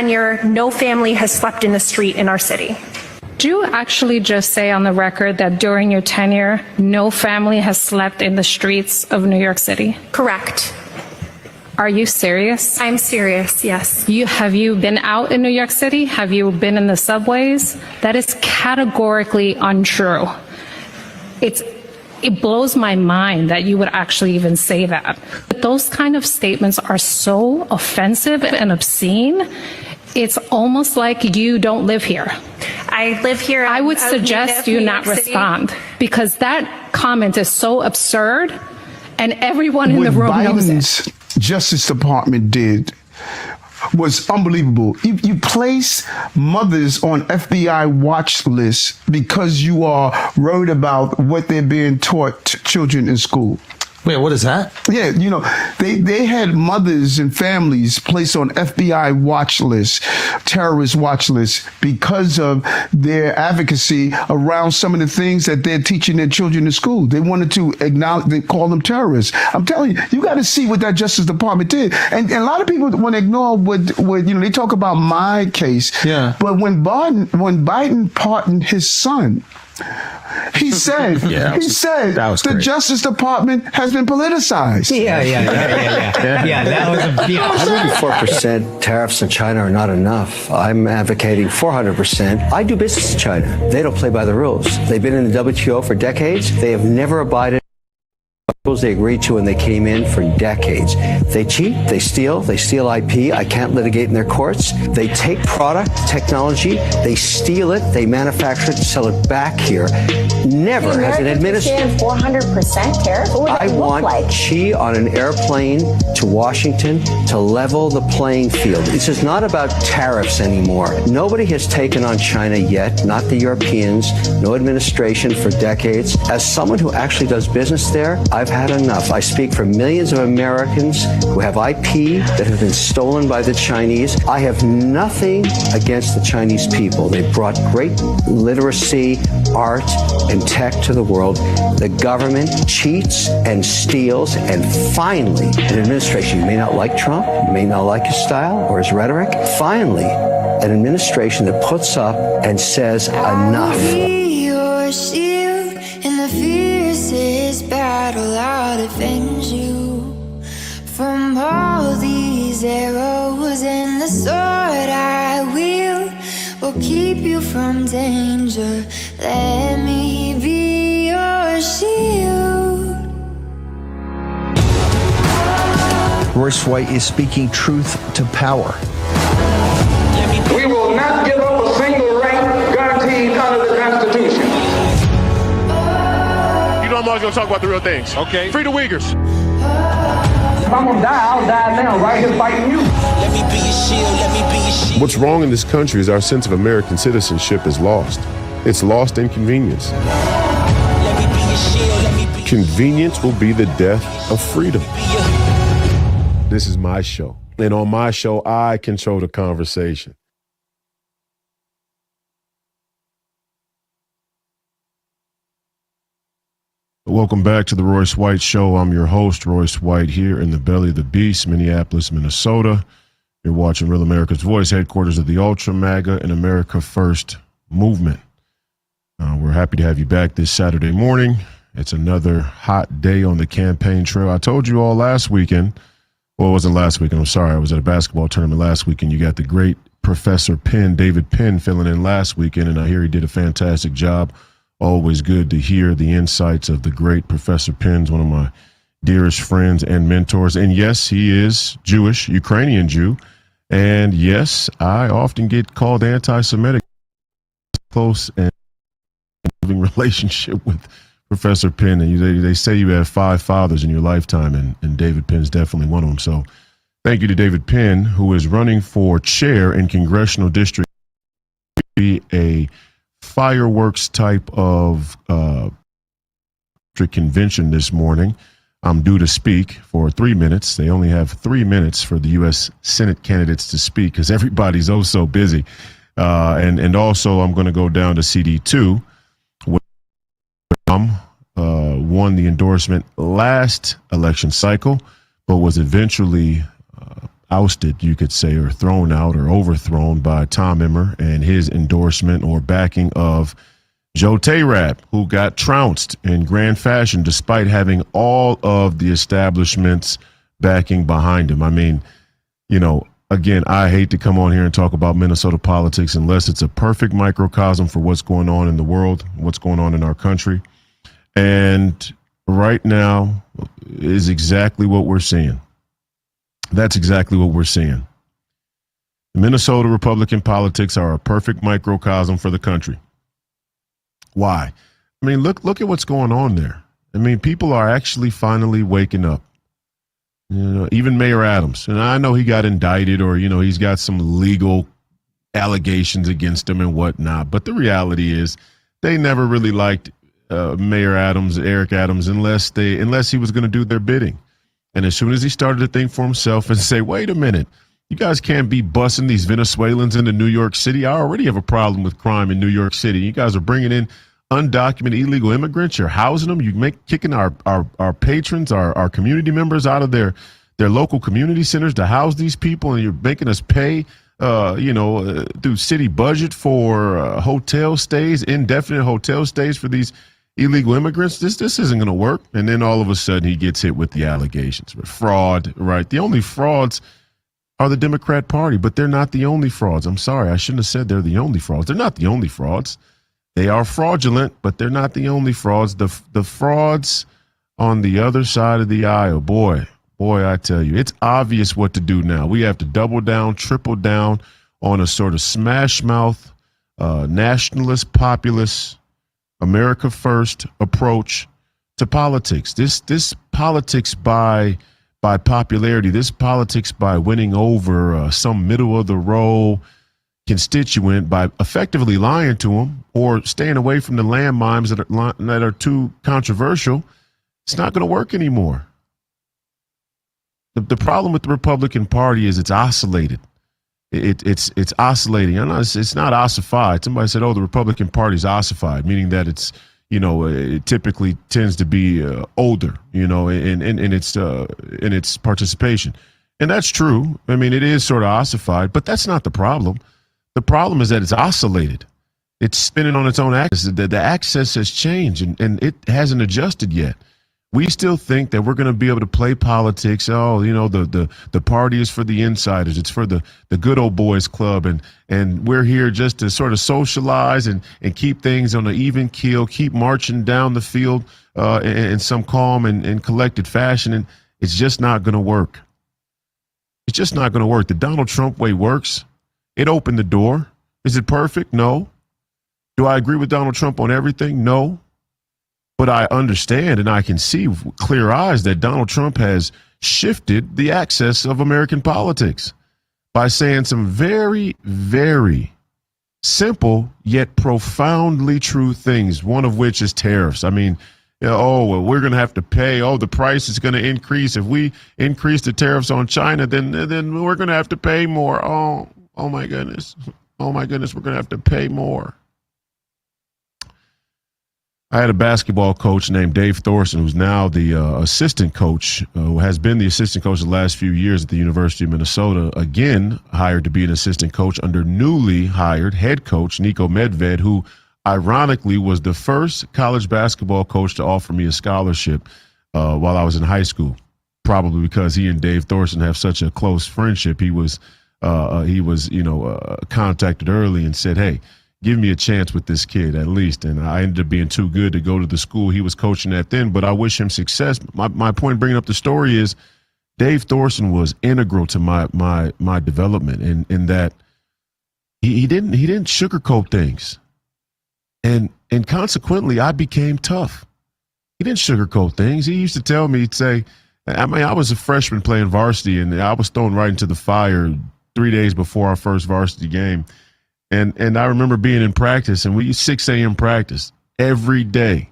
tenure, no family has slept in the street in our city. Do you actually just say on the record that during your tenure, no family has slept in the streets of New York City? Correct. Are you serious? I'm serious, yes. Have you been out in New York City? Have you been in the subways? That is categorically untrue. It blows my mind that you would actually even say that. But those kind of statements are so offensive and obscene. It's almost like you don't live here. I live here. I would suggest you not respond, because that comment is so absurd and everyone in the room knows it. Justice Department did was unbelievable. You place mothers on FBI watch lists because you are worried about what they're being taught to children in school. Wait, what is that? Yeah, you know, they had mothers and families placed on FBI watch lists, terrorist watch lists, because of their advocacy around some of the things that they're teaching their children in school. They wanted to acknowledge, they call them terrorists. I'm telling you, you got to see what that Justice Department did. And a lot of people want to ignore what you know, they talk about my case. Yeah. But when Biden pardoned his son, he said, the Justice Department has been politicized. Yeah, that was a 104% tariffs in China are not enough. I'm advocating 400%. I do business in China. They don't play by the rules. They've been in the WTO for decades. They have never abided rules they agreed to when they came in for decades. They cheat, they steal IP. I can't litigate in their courts. They take product, technology, they steal it, they manufacture it, sell it back here. Never has an administration. 400% tariff? What would that look like? Xi on an airplane to Washington to level the playing field. This is not about tariffs anymore. Nobody has taken on China yet, not the Europeans, no administration for decades. As someone who actually does business there, I've had enough. I speak for millions of Americans who have IP that have been stolen by the Chinese. I have nothing against the Chinese people. They've brought great literacy, art, and tech to the world. The government cheats and steals, and finally, an administration, you may not like Trump, you may not like his style or his rhetoric, finally, an administration that puts up and says enough. Battle, I'll defend you from all these arrows, and the sword I will keep you from danger. Let me be your shield. Royce White is speaking truth to power. We will not give up a single rank guaranteed under the Constitution. I'm always going to talk about the real things. Okay. Free the Uyghurs. If I'm going to die, I'll die now, right here fighting you. Let me be your shield, let me be your shield. What's wrong in this country is our sense of American citizenship is lost. It's lost in convenience. Let me be your shield, let me be. Convenience will be the death of freedom. This is my show. And on my show, I control the conversation. Welcome back to the Royce White Show. I'm your host, Royce White, here in the belly of the beast, Minneapolis, Minnesota. You're watching Real America's Voice, headquarters of the Ultra MAGA and America First movement. We're happy to have you back this Saturday morning. It's another hot day on the campaign trail. I told you all last weekend, well, it wasn't last weekend, I'm sorry. I was at a basketball tournament last weekend. You got the great Professor Penn, David Penn, filling in last weekend, and I hear he did a fantastic job. Always good to hear the insights of the great Professor Penn, one of my dearest friends and mentors. And yes, he is Jewish, Ukrainian Jew. And yes, I often get called anti-Semitic. Close and loving relationship with Professor Penn. And they say you have 5 fathers in your lifetime, and David Penn's definitely one of them. So thank you to David Penn, who is running for chair in Congressional District, be a fireworks type of convention this morning. I'm due to speak for 3 minutes. They only have 3 minutes for the U.S. Senate candidates to speak because everybody's so busy. And also I'm going to go down to CD2, where won the endorsement last election cycle, but was eventually ousted, you could say, or thrown out or overthrown by Tom Emmer and his endorsement or backing of Joe Tayrab, who got trounced in grand fashion despite having all of the establishments backing behind him. I mean, you know, again, I hate to come on here and talk about Minnesota politics unless it's a perfect microcosm for what's going on in the world, what's going on in our country. And right now is exactly what we're seeing. That's exactly what we're seeing. Minnesota Republican politics are a perfect microcosm for the country. Why? I mean, look at what's going on there. I mean, people are actually finally waking up. You know, even Mayor Adams, and I know he got indicted or, you know, he's got some legal allegations against him and whatnot. But the reality is they never really liked Mayor Adams, Eric Adams, unless he was going to do their bidding. And as soon as he started to think for himself and say, wait a minute, you guys can't be busing these Venezuelans into New York City. I already have a problem with crime in New York City. You guys are bringing in undocumented illegal immigrants. You're housing them. You kicking our patrons, our community members out of their local community centers to house these people, and you're making us pay, through city budget for hotel stays, indefinite hotel stays for these illegal immigrants. This isn't going to work. And then all of a sudden he gets hit with the allegations with fraud. Right? The only frauds are the Democrat Party, but they're not the only frauds. I'm sorry, I shouldn't have said they're the only frauds. They're not the only frauds. They are fraudulent, but they're not the only frauds. The frauds on the other side of the aisle, boy, I tell you, it's obvious what to do now. We have to double down, triple down on a sort of smash mouth, nationalist, populist, America first approach to politics. This politics by popularity, this politics by winning over some middle of the road constituent by effectively lying to them or staying away from the landmines that are too controversial, it's not going to work anymore. The problem with the Republican Party is it's oscillated. It's oscillating. I know it's not ossified. Somebody said, "Oh, the Republican Party's ossified," meaning that it's, it typically tends to be older, in its participation, and that's true. I mean, it is sort of ossified, but that's not the problem. The problem is that it's oscillated. It's spinning on its own axis. The axis has changed, and it hasn't adjusted yet. We still think that we're going to be able to play politics. Oh, the party is for the insiders. It's for the good old boys club. And we're here just to sort of socialize and keep things on an even keel, keep marching down the field in some calm and collected fashion. And it's just not going to work. It's just not going to work. The Donald Trump way works. It opened the door. Is it perfect? No. Do I agree with Donald Trump on everything? No. But I understand and I can see with clear eyes that Donald Trump has shifted the axis of American politics by saying some very, very simple yet profoundly true things, one of which is tariffs. I mean, we're going to have to pay. Oh, the price is going to increase. If we increase the tariffs on China, then we're going to have to pay more. Oh, my goodness. Oh, my goodness, we're going to have to pay more. I had a basketball coach named Dave Thorson, who's now the assistant coach, who has been the assistant coach the last few years at the University of Minnesota, again hired to be an assistant coach under newly hired head coach Nico Medved, who ironically was the first college basketball coach to offer me a scholarship while I was in high school, probably because he and Dave Thorson have such a close friendship. He was contacted early and said, hey, give me a chance with this kid at least. And I ended up being too good to go to the school he was coaching at then, but I wish him success. My point in bringing up the story is Dave Thorson was integral to my development in that he didn't sugarcoat things. And consequently, I became tough. He didn't sugarcoat things. He used to tell me, he'd say, I was a freshman playing varsity and I was thrown right into the fire 3 days before our first varsity game. And I remember being in practice, and we used 6 a.m. practice every day.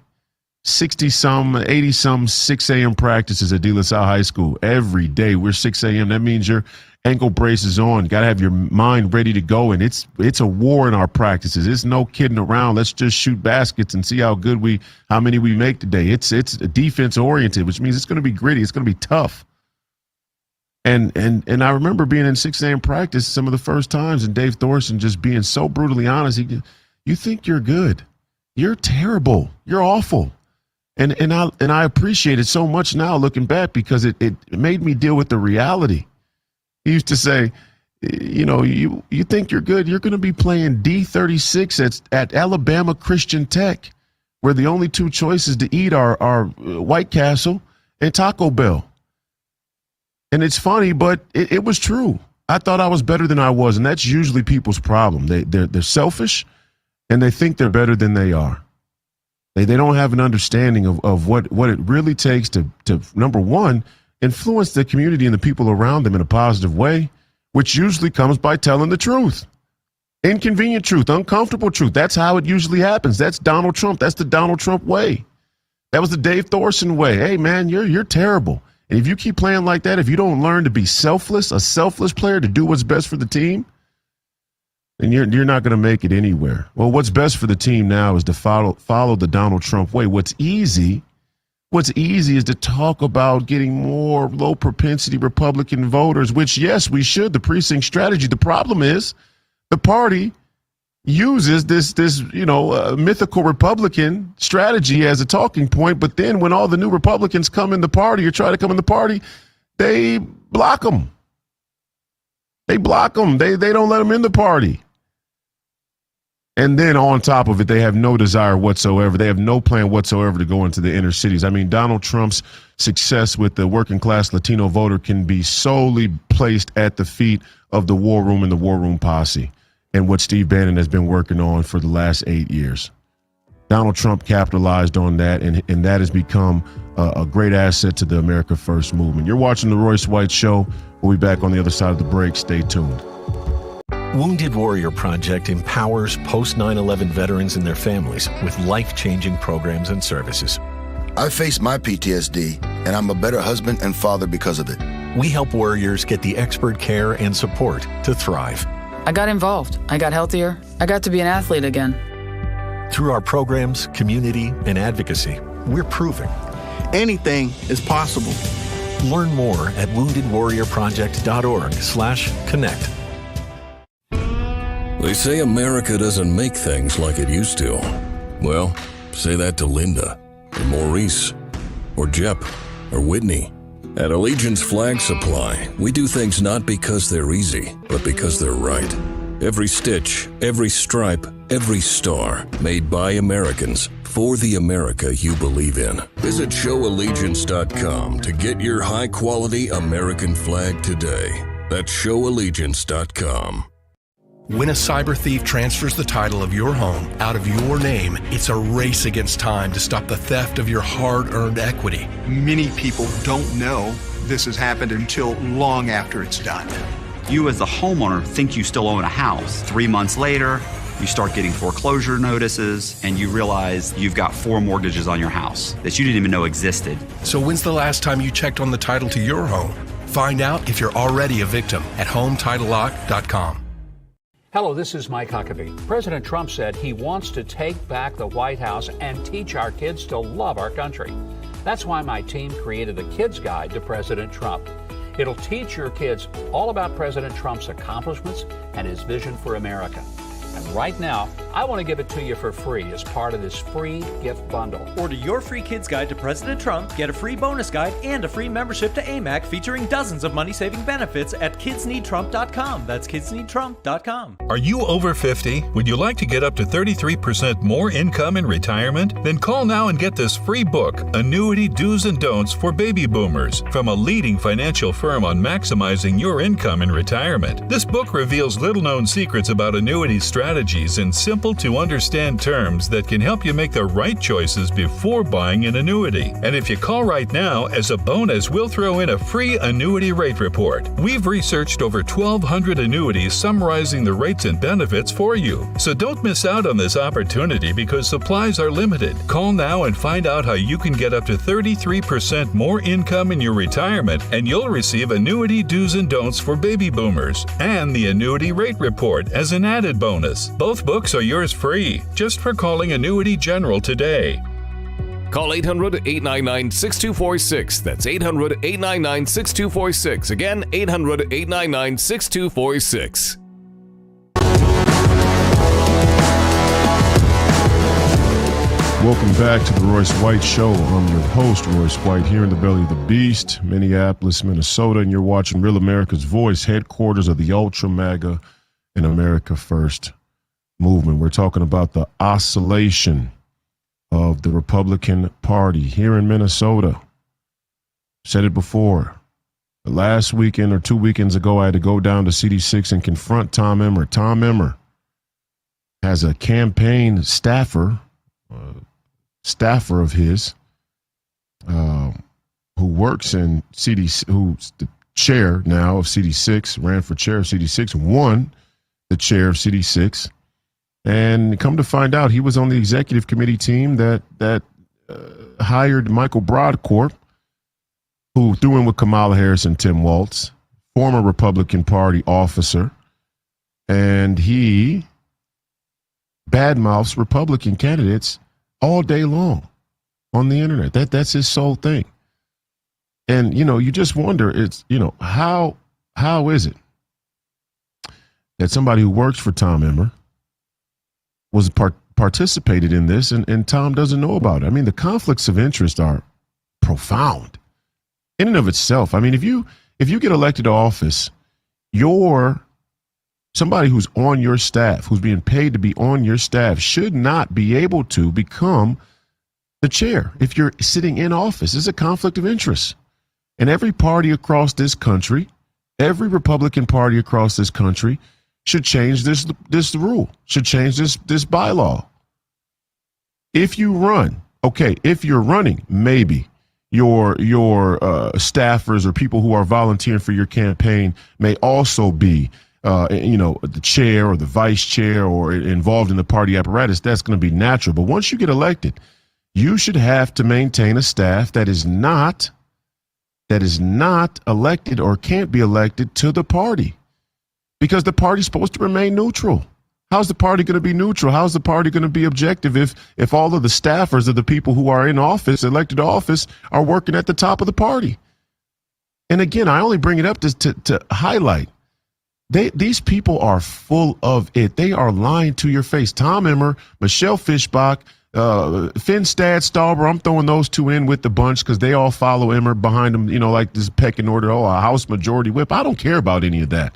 60-some, 80-some 6 a.m. practices at De La Salle High School. Every day we're 6 a.m. That means your ankle brace is on. You got to have your mind ready to go. And it's a war in our practices. It's no kidding around. Let's just shoot baskets and see how many we make today. It's defense oriented, which means it's going to be gritty. It's going to be tough. And I remember being in 6 a.m. practice some of the first times, and Dave Thorson just being so brutally honest. You think you're good. You're terrible. You're awful. And I appreciate it so much now looking back, because it made me deal with the reality. He used to say, you think you're good. You're going to be playing D36 at Alabama Christian Tech, where the only 2 choices to eat are White Castle and Taco Bell. And it's funny, but it was true. I thought I was better than I was, and that's usually people's problem. They're selfish, and they think they're better than they are. They don't have an understanding of what it really takes to number one, influence the community and the people around them in a positive way, which usually comes by telling the truth. Inconvenient truth, uncomfortable truth. That's how it usually happens. That's Donald Trump. That's the Donald Trump way. That was the Dave Thorson way. Hey, man, you're terrible. And if you keep playing like that, if you don't learn to be selfless, a selfless player, to do what's best for the team, then you're not going to make it anywhere. Well, what's best for the team now is to follow the Donald Trump way. What's easy is to talk about getting more low propensity Republican voters, which, yes, we should, the precinct strategy. The problem is the party uses this mythical Republican strategy as a talking point, but then when all the new Republicans come in the party or try to come in the party, they block them. They block them. They don't let them in the party. And then on top of it, they have no desire whatsoever. They have no plan whatsoever to go into the inner cities. I mean, Donald Trump's success with the working class Latino voter can be solely placed at the feet of the War Room and the War Room posse, and what Steve Bannon has been working on for the last 8 years. Donald Trump capitalized on that, and that has become a great asset to the America First movement. You're watching The Royce White Show. We'll be back on the other side of the break. Stay tuned. Wounded Warrior Project empowers post-9/11 veterans and their families with life-changing programs and services. I faced my PTSD, and I'm a better husband and father because of it. We help warriors get the expert care and support to thrive. I got involved. I got healthier. I got to be an athlete again. Through our programs, community, and advocacy, we're proving anything is possible. Learn more at woundedwarriorproject.org/connect. They say America doesn't make things like it used to. Well, say that to Linda, or Maurice, or Jep, or Whitney. At Allegiance Flag Supply, we do things not because they're easy, but because they're right. Every stitch, every stripe, every star, made by Americans, for the America you believe in. Visit showallegiance.com to get your high-quality American flag today. That's showallegiance.com. When a cyber thief transfers the title of your home out of your name, it's a race against time to stop the theft of your hard-earned equity. Many people don't know this has happened until long after it's done. You as the homeowner think you still own a house. 3 months later, you start getting foreclosure notices and you realize you've got 4 mortgages on your house that you didn't even know existed. So when's the last time you checked on the title to your home? Find out if you're already a victim at HomeTitleLock.com. Hello, this is Mike Huckabee. President Trump said he wants to take back the White House and teach our kids to love our country. That's why my team created the Kids Guide to President Trump. It'll teach your kids all about President Trump's accomplishments and his vision for America. And right now, I want to give it to you for free as part of this free gift bundle. Order your free Kids Guide to President Trump, get a free bonus guide, and a free membership to AMAC featuring dozens of money-saving benefits at kidsneedtrump.com. That's kidsneedtrump.com. Are you over 50? Would you like to get up to 33% more income in retirement? Then call now and get this free book, Annuity Do's and Don'ts for Baby Boomers, from a leading financial firm on maximizing your income in retirement. This book reveals little-known secrets about annuity strategies in simple-to-understand terms that can help you make the right choices before buying an annuity. And if you call right now, as a bonus, we'll throw in a free annuity rate report. We've researched over 1,200 annuities summarizing the rates and benefits for you. So don't miss out on this opportunity because supplies are limited. Call now and find out how you can get up to 33% more income in your retirement, and you'll receive Annuity Do's and Don'ts for Baby Boomers and the Annuity Rate Report as an added bonus. Both books are yours free, just for calling Annuity General today. Call 800-899-6246. That's 800-899-6246. Again, 800-899-6246. Welcome back to the Royce White Show. I'm your host, Royce White, here in the belly of the beast, Minneapolis, Minnesota, and you're watching Real America's Voice, headquarters of the Ultra MAGA and America First movement. We're talking about the oscillation of the Republican Party here in Minnesota. Said it before. Last weekend or 2 weekends ago, I had to go down to CD6 and confront Tom Emmer. Tom Emmer has a campaign staffer of his who works in CD, who's the chair now of CD6, ran for chair of CD6, won the chair of CD6, and come to find out he was on the executive committee team that hired Michael Broadcorp, who threw in with Kamala Harris and Tim Walz, former Republican Party officer, and he badmouths Republican candidates all day long on the internet. That's his sole thing. And, you just wonder, it's, how is it that somebody who works for Tom Emmer was participated in this and Tom doesn't know about it? I mean, the conflicts of interest are profound in and of itself. I mean, if you get elected to office, you're somebody who's on your staff, who's being paid to be on your staff, should not be able to become the chair if you're sitting in office. It's a conflict of interest. And every party across this country, every Republican Party across this country should change this rule, should change this bylaw. If you run, okay, if you're running, maybe your staffers or people who are volunteering for your campaign may also be the chair or the vice chair or involved in the party apparatus. That's going to be natural. But once you get elected, you should have to maintain a staff that is not elected or can't be elected to the party, because the party's supposed to remain neutral. How's the party going to be neutral? How's the party going to be objective if all of the staffers of the people who are in office, elected to office, are working at the top of the party? And again, I only bring it up to highlight. These people are full of it. They are lying to your face. Tom Emmer, Michelle Fischbach, Finstad, Stauber, I'm throwing those two in with the bunch because they all follow Emmer behind them, like this pecking order, a House Majority Whip. I don't care about any of that.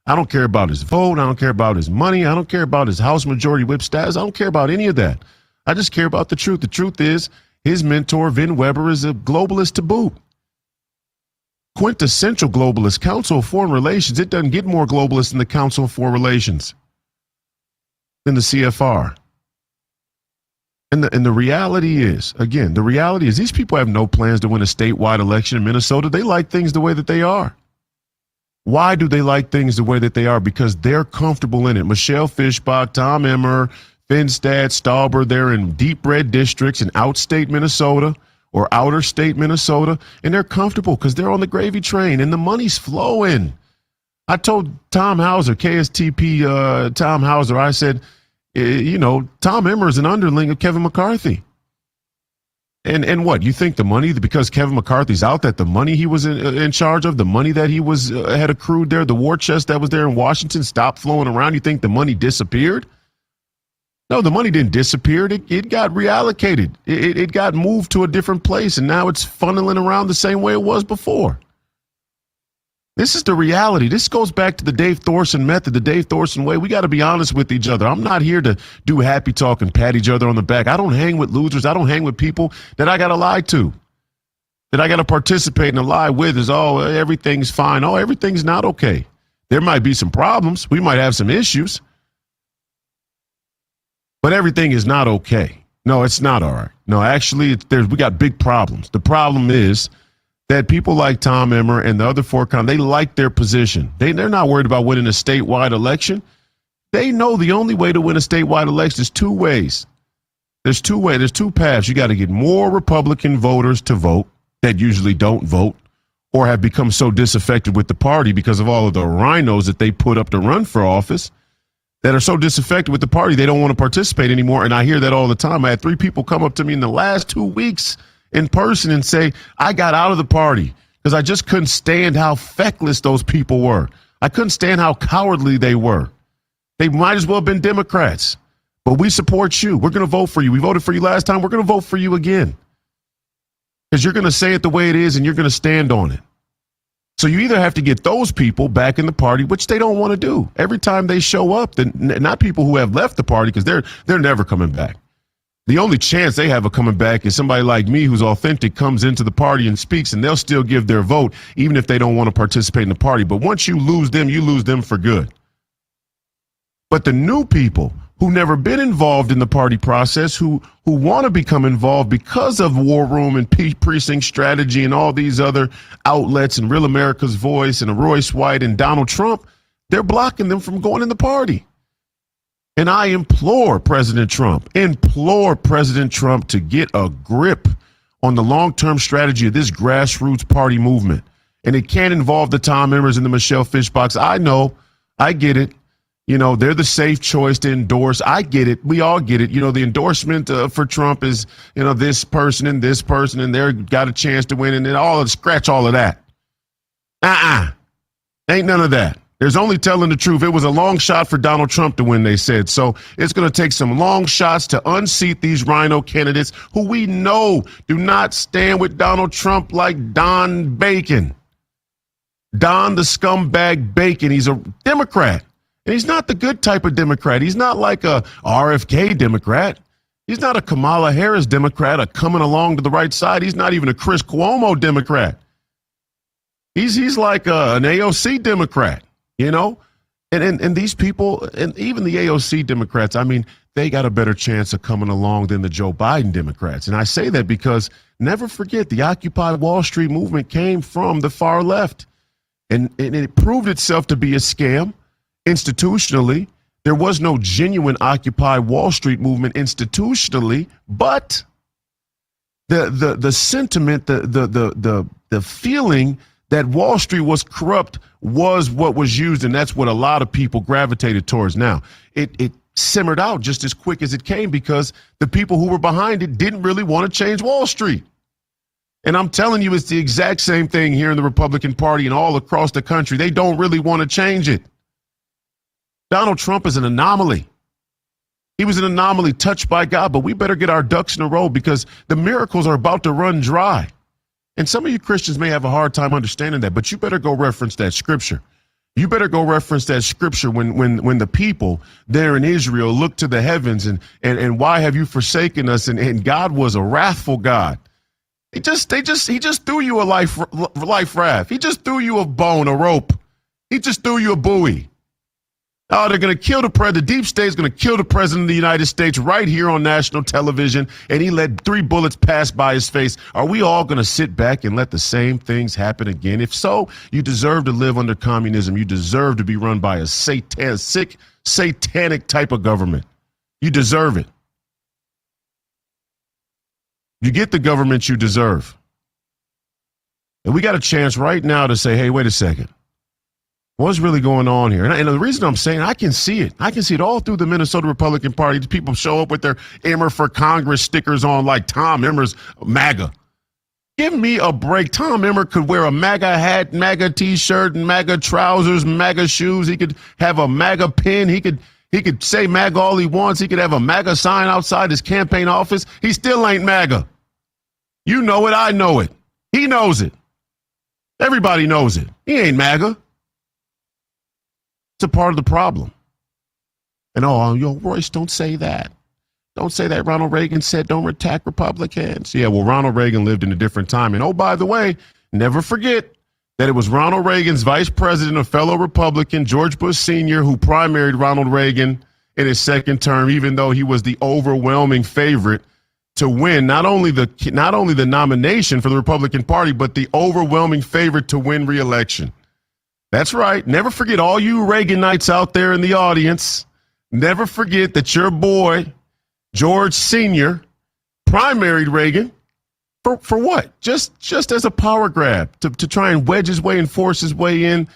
I don't care about his vote. I don't care about his money. I don't care about his House Majority Whip status. I don't care about any of that. I just care about the truth. The truth is his mentor, Vin Weber, is a globalist to boot. Quintessential globalist. Council of Foreign Relations. It doesn't get more globalist than the Council of Foreign Relations, than the CFR. And the reality is, again, these people have no plans to win a statewide election in Minnesota. They like things the way that they are. Why do they like things the way that they are? Because they're comfortable in it. Michelle Fischbach, Tom Emmer, Finstad, Stauber, they're in deep red districts in outstate Minnesota or outer state Minnesota, and they're comfortable because they're on the gravy train and the money's flowing. I told Tom Hauser, KSTP Tom Hauser, I said, Tom Emmer is an underling of Kevin McCarthy. And what, you think the money, because Kevin McCarthy's out, that the money he was in charge of, the money that he was had accrued there, the war chest that was there in Washington stopped flowing around? You think the money disappeared? No, the money didn't disappear. It got reallocated. It got moved to a different place, and now it's funneling around the same way it was before. This is the reality. This goes back to the Dave Thorson method, the Dave Thorson way. We got to be honest with each other. I'm not here to do happy talk and pat each other on the back. I don't hang with losers. I don't hang with people that I got to lie to, that I got to participate in a lie with. Is, everything's fine. Oh, everything's not okay. There might be some problems. We might have some issues, but everything is not okay. No, it's not all right. No, actually, we got big problems. The problem is that people like Tom Emmer and the other four, they like their position. They're not worried about winning a statewide election. They know the only way to win a statewide election is two ways. There's two ways. There's two paths. You got to get more Republican voters to vote that usually don't vote or have become so disaffected with the party because of all of the rhinos that they put up to run for office that are so disaffected with the party they don't want to participate anymore. And I hear that all the time. I had 3 people come up to me in the last 2 weeks in person and say, I got out of the party because I just couldn't stand how feckless those people were. I couldn't stand how cowardly they were. They might as well have been Democrats. But we support you. We're going to vote for you. We voted for you last time. We're going to vote for you again. Because you're going to say it the way it is and you're going to stand on it. So you either have to get those people back in the party, which they don't want to do. Every time they show up, then not people who have left the party, because they're never coming back. The only chance they have of coming back is somebody like me who's authentic, comes into the party and speaks, and they'll still give their vote, even if they don't want to participate in the party. But once you lose them for good. But the new people who never been involved in the party process, who want to become involved because of War Room and Precinct Strategy and all these other outlets and Real America's Voice and Royce White and Donald Trump, they're blocking them from going in the party. And I implore President Trump to get a grip on the long-term strategy of this grassroots party movement. And it can't involve the Tom Emmers and the Michelle Fishbachs. I know, I get it. You know, they're the safe choice to endorse. I get it. We all get it. You know, the endorsement for Trump is, you know, this person, and they're got a chance to win, and then scratch all of that. Ain't none of that. There's only telling the truth. It was a long shot for Donald Trump to win, they said. So it's going to take some long shots to unseat these rhino candidates who we know do not stand with Donald Trump, like Don Bacon. Don the scumbag Bacon. He's a Democrat. And he's not the good type of Democrat. He's not like a RFK Democrat. He's not a Kamala Harris Democrat, a coming along to the right side. He's not even a Chris Cuomo Democrat. He's like an AOC Democrat, you know? And these people, and even the AOC Democrats, I mean, they got a better chance of coming along than the Joe Biden Democrats. And I say that because never forget, the Occupy Wall Street movement came from the far left. And it proved itself to be a scam. Institutionally, there was no genuine Occupy Wall Street movement institutionally, but the sentiment, the feeling that Wall Street was corrupt was what was used, and that's what a lot of people gravitated towards. Now, it simmered out just as quick as it came because the people who were behind it didn't really want to change Wall Street. And I'm telling you, it's the exact same thing here in the Republican Party and all across the country. They don't really want to change it. Donald Trump is an anomaly. He was an anomaly touched by God, but we better get our ducks in a row because the miracles are about to run dry. And some of you Christians may have a hard time understanding that, but you better go reference that scripture. You better go reference that scripture when the people there in Israel looked to the heavens and why have you forsaken us? And God was a wrathful God. He just threw you a life raft. He just threw you a bone, a rope. He just threw you a buoy. Oh, they're going to kill the president. The deep state is going to kill the president of the United States right here on national television, and he let 3 bullets pass by his face. Are we all going to sit back and let the same things happen again? If so, you deserve to live under communism. You deserve to be run by a sick, satanic type of government. You deserve it. You get the government you deserve. And we got a chance right now to say, hey, wait a second. What's really going on here? And the reason I'm saying I can see it. I can see it all through the Minnesota Republican Party. People show up with their Emmer for Congress stickers on like Tom Emmer's MAGA. Give me a break. Tom Emmer could wear a MAGA hat, MAGA T-shirt, and MAGA trousers, MAGA shoes. He could have a MAGA pin. He could say MAGA all he wants. He could have a MAGA sign outside his campaign office. He still ain't MAGA. You know it. I know it. He knows it. Everybody knows it. He ain't MAGA. It's a part of the problem. And Royce, don't say that. Don't say that. Ronald Reagan said don't attack Republicans. Yeah, well, Ronald Reagan lived in a different time. And by the way, never forget that it was Ronald Reagan's vice president, a fellow Republican, George Bush Sr., who primaried Ronald Reagan in his second term, even though he was the overwhelming favorite to win not only the nomination for the Republican Party, but the overwhelming favorite to win re-election. That's right. Never forget, all you Reaganites out there in the audience, never forget that your boy, George Sr., primaried Reagan for what? Just as a power grab to try and wedge his way and force his way in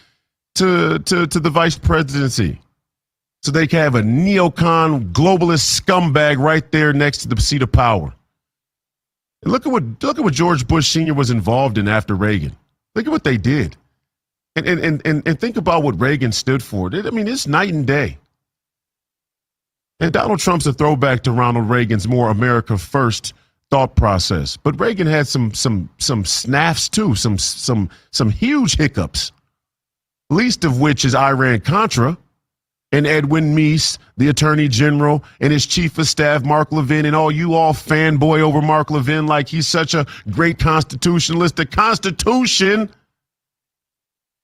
to the vice presidency. so they can have a neocon globalist scumbag right there next to the seat of power. And look at what George Bush Sr. was involved in after Reagan. Look at what they did. And think about what Reagan stood for. I mean, it's night and day. And Donald Trump's a throwback to Ronald Reagan's more America first thought process. But Reagan had some snaffs too, some huge hiccups. Least of which is Iran-Contra and Edwin Meese, the Attorney General, and his Chief of Staff, Mark Levin, and all fanboy over Mark Levin like he's such a great constitutionalist. The Constitution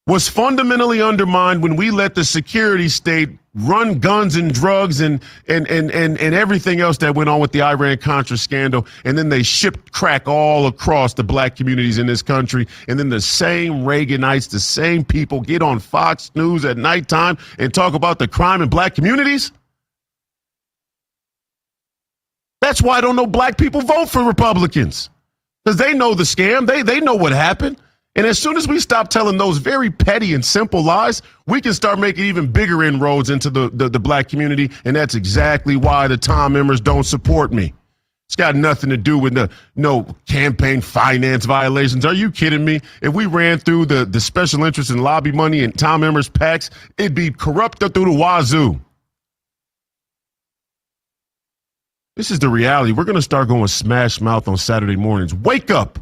was fundamentally undermined when we let the security state run guns and drugs and everything else that went on with the Iran-Contra scandal. And then they shipped crack all across the black communities in this country. And then the same Reaganites, the same people get on Fox News at nighttime and talk about the crime in black communities. That's why I don't know black people vote for Republicans, because they know the scam. They know what happened. And as soon as we stop telling those very petty and simple lies, we can start making even bigger inroads into the black community. And that's exactly why the Tom members don't support me. It's got nothing to do with no campaign finance violations. Are you kidding me? If we ran through the special interest and lobby money and Tom members' PACs, it'd be corrupted through the wazoo. This is the reality. We're going to start going smash mouth on Saturday mornings. Wake up.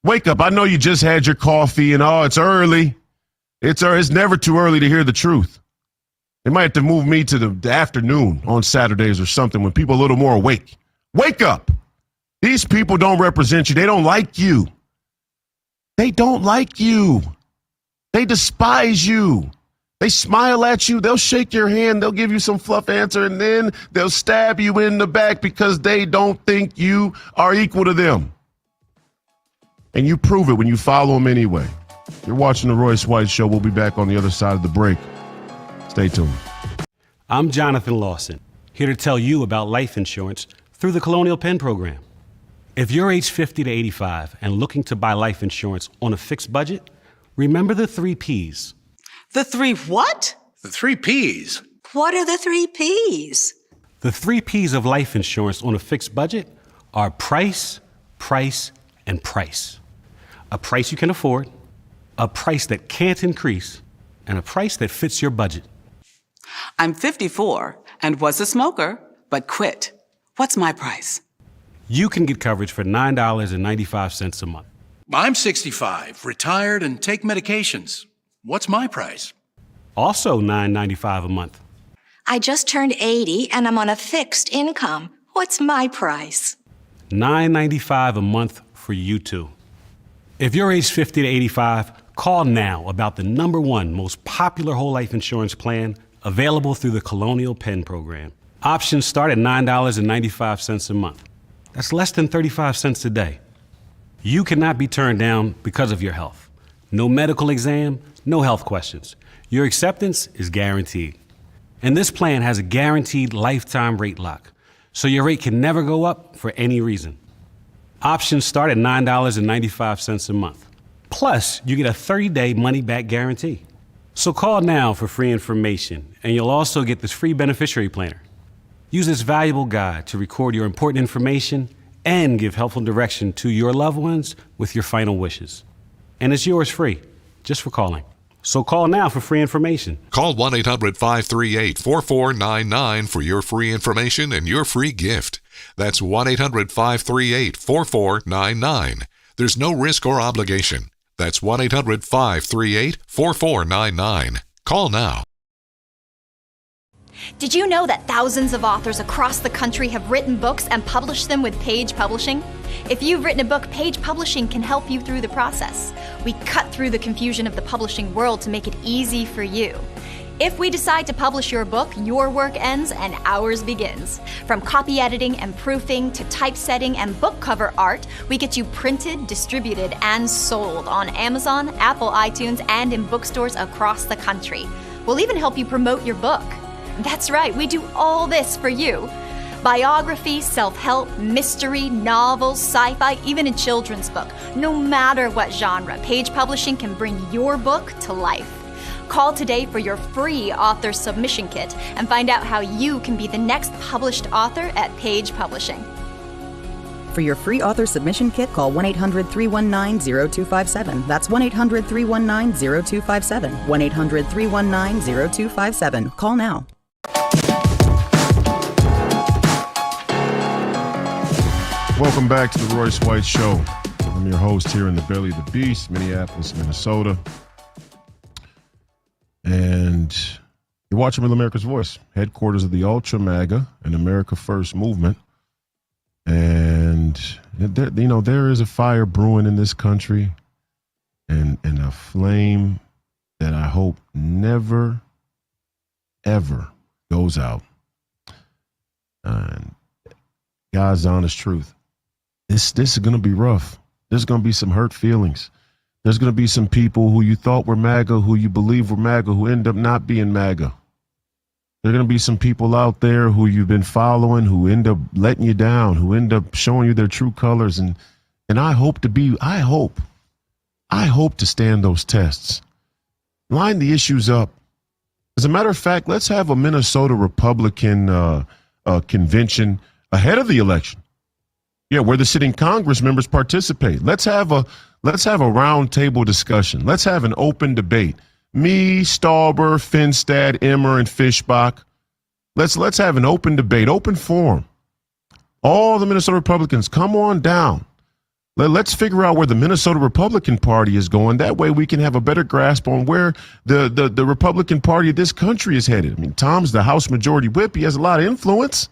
Wake up. I know you just had your coffee and, it's early. It's never too early to hear the truth. They might have to move me to the afternoon on Saturdays or something when people are a little more awake. Wake up. These people don't represent you. They don't like you. They don't like you. They despise you. They smile at you. They'll shake your hand. They'll give you some fluff answer, and then they'll stab you in the back because they don't think you are equal to them. And you prove it when you follow them anyway. You're watching the Royce White Show. We'll be back on the other side of the break. Stay tuned. I'm Jonathan Lawson, here to tell you about life insurance through the Colonial Penn program. If you're age 50 to 85 and looking to buy life insurance on a fixed budget, remember the 3 Ps. The 3 what? The 3 Ps. What are the 3 Ps? The 3 Ps of life insurance on a fixed budget are price, price, and price. A price you can afford, a price that can't increase, and a price that fits your budget. I'm 54 and was a smoker, but quit. What's my price? You can get coverage for $9.95 a month. I'm 65, retired, and take medications. What's my price? Also $9.95 a month. I just turned 80 and I'm on a fixed income. What's my price? $9.95 a month for you too. If you're age 50 to 85, call now about the #1 most popular whole life insurance plan available through the Colonial Penn program. Options start at $9.95 a month. That's less than 35 cents a day. You cannot be turned down because of your health. No medical exam, no health questions. Your acceptance is guaranteed. And this plan has a guaranteed lifetime rate lock, so your rate can never go up for any reason. Options start at $9.95 a month. Plus, you get a 30-day money-back guarantee. So call now for free information, and you'll also get this free beneficiary planner. Use this valuable guide to record your important information and give helpful direction to your loved ones with your final wishes. And it's yours free, just for calling. So call now for free information. Call 1-800-538-4499 for your free information and your free gift. That's 1-800-538-4499. There's no risk or obligation. That's 1-800-538-4499. Call now. Did you know that thousands of authors across the country have written books and published them with Page Publishing? If you've written a book, Page Publishing can help you through the process. We cut through the confusion of the publishing world to make it easy for you. If we decide to publish your book, your work ends and ours begins. From copy editing and proofing to typesetting and book cover art, we get you printed, distributed, and sold on Amazon, Apple iTunes, and in bookstores across the country. We'll even help you promote your book. That's right, we do all this for you. Biography, self-help, mystery, novels, sci-fi, even a children's book. No matter what genre, Page Publishing can bring your book to life. Call today for your free author submission kit and find out how you can be the next published author at Page Publishing. For your free author submission kit, call 1-800-319-0257. That's 1-800-319-0257. 1-800-319-0257. Call now. Welcome back to the Royce White Show. I'm your host here in the belly of the beast, Minneapolis, Minnesota. And you're watching Real America's Voice, headquarters of the Ultra MAGA and America First movement. And there is a fire brewing in this country, and a flame that I hope never, ever goes out. And God's honest truth. This is going to be rough. There's going to be some hurt feelings. There's going to be some people who you thought were MAGA, who you believe were MAGA, who end up not being MAGA. There are going to be some people out there who you've been following, who end up letting you down, who end up showing you their true colors. And I hope to stand those tests. Line the issues up. As a matter of fact, let's have a Minnesota Republican convention ahead of the election. Yeah, where the sitting Congress members participate. Let's have a round table discussion. Let's have an open debate. Me, Stauber, Finstad, Emmer, and Fishbach. Let's have an open debate, open forum. All the Minnesota Republicans, come on down. Let's figure out where the Minnesota Republican Party is going. That way we can have a better grasp on where the Republican Party of this country is headed. I mean, Tom's the House Majority Whip. He has a lot of influence.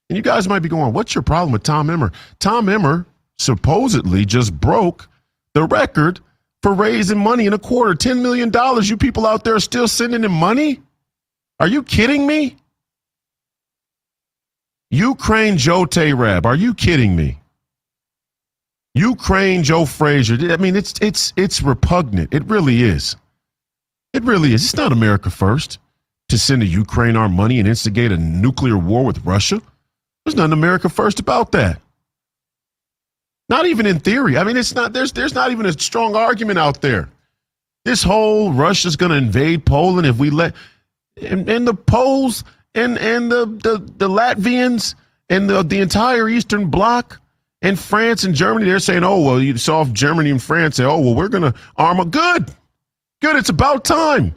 And you guys might be going, what's your problem with Tom Emmer? Tom Emmer supposedly just broke the record for raising money in a quarter. $10 million. You people out there are still sending him money? Are you kidding me? Ukraine Joe Tayrab. Are you kidding me? Ukraine Joe Frazier. I mean, it's repugnant. It really is. It really is. It's not America first to send to Ukraine our money and instigate a nuclear war with Russia. There's nothing America first about that. Not even in theory. I mean, it's not. There's not even a strong argument out there. This whole Russia's going to invade Poland if we let, and the Poles and the Latvians and the entire Eastern Bloc and France and Germany, they're saying, oh, well, you saw Germany and France say, oh, well, we're going to arm a good. It's about time.